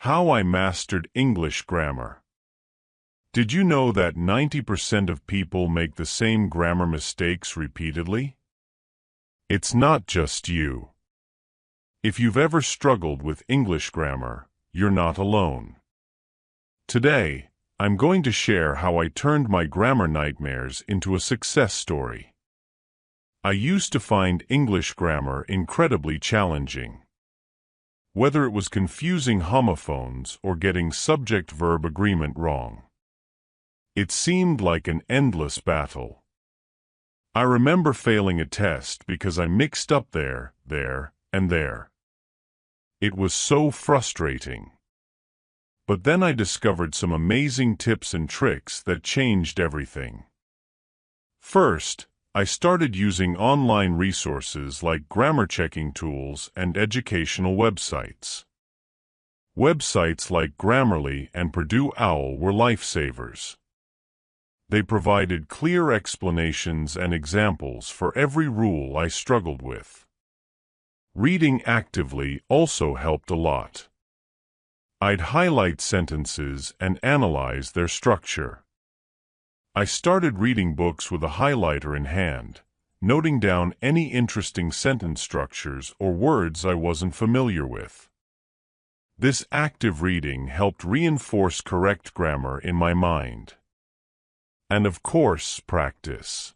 How I mastered English grammar. Did you know that 90% of people make the same grammar mistakes repeatedly? It's not just you. If you've ever struggled with English grammar, you're not alone. Today, I'm going to share how I turned my grammar nightmares into a success story. I used to find English grammar incredibly challenging. Whether it was confusing homophones or getting subject-verb agreement wrong. It seemed like an endless battle. I remember failing a test because I mixed up there, and there. It was so frustrating. But then I discovered some amazing tips and tricks that changed everything. First, I started using online resources like grammar checking tools and educational websites. Websites like Grammarly and Purdue OWL were lifesavers. They provided clear explanations and examples for every rule I struggled with. Reading actively also helped a lot. I'd highlight sentences and analyze their structure. I started reading books with a highlighter in hand, noting down any interesting sentence structures or words I wasn't familiar with. This active reading helped reinforce correct grammar in my mind. And of course, practice.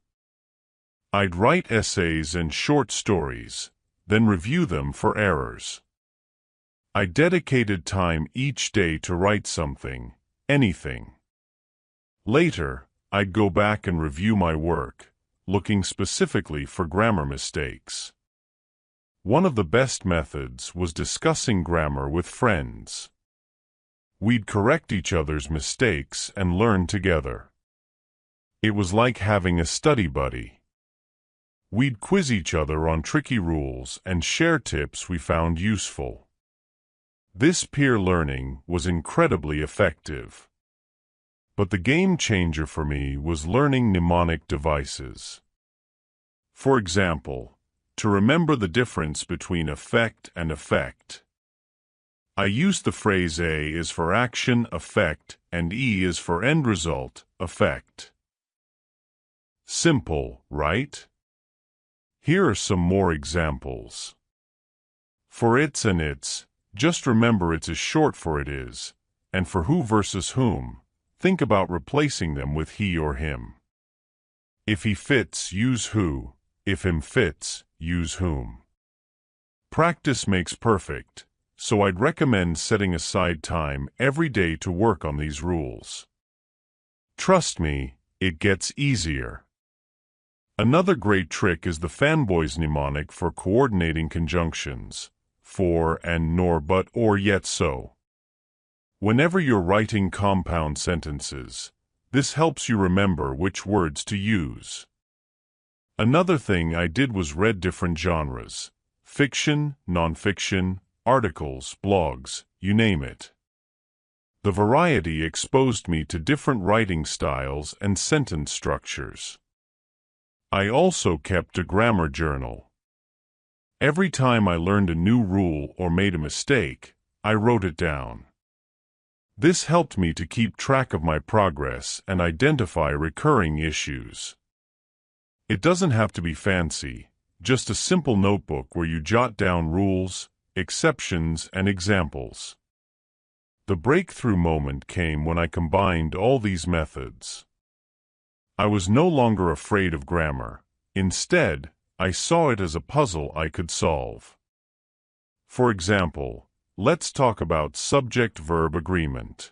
I'd write essays and short stories, then review them for errors. I dedicated time each day to write something, anything. Later, I'd go back and review my work, looking specifically for grammar mistakes. One of the best methods was discussing grammar with friends. We'd correct each other's mistakes and learn together. It was like having a study buddy. We'd quiz each other on tricky rules and share tips we found useful. This peer learning was incredibly effective. But the game changer for me was learning mnemonic devices. For example, to remember the difference between effect and effect. I used the phrase A is for action, effect, and E is for end result, effect. Simple, right? Here are some more examples. For it's and its, just remember it's is short for it is, and for who versus whom, think about replacing them with he or him. If he fits, use who. If him fits, use whom. Practice makes perfect, so I'd recommend setting aside time every day to work on these rules. Trust me, it gets easier. Another great trick is the fanboys mnemonic for coordinating conjunctions, for and nor but or yet so. Whenever you're writing compound sentences, this helps you remember which words to use. Another thing I did was read different genres: fiction, nonfiction, articles, blogs, you name it. The variety exposed me to different writing styles and sentence structures. I also kept a grammar journal. Every time I learned a new rule or made a mistake, I wrote it down. This helped me to keep track of my progress and identify recurring issues. It doesn't have to be fancy, just a simple notebook where you jot down rules, exceptions, and examples. The breakthrough moment came when I combined all these methods. I was no longer afraid of grammar. Instead, I saw it as a puzzle I could solve. For example, let's talk about subject-verb agreement.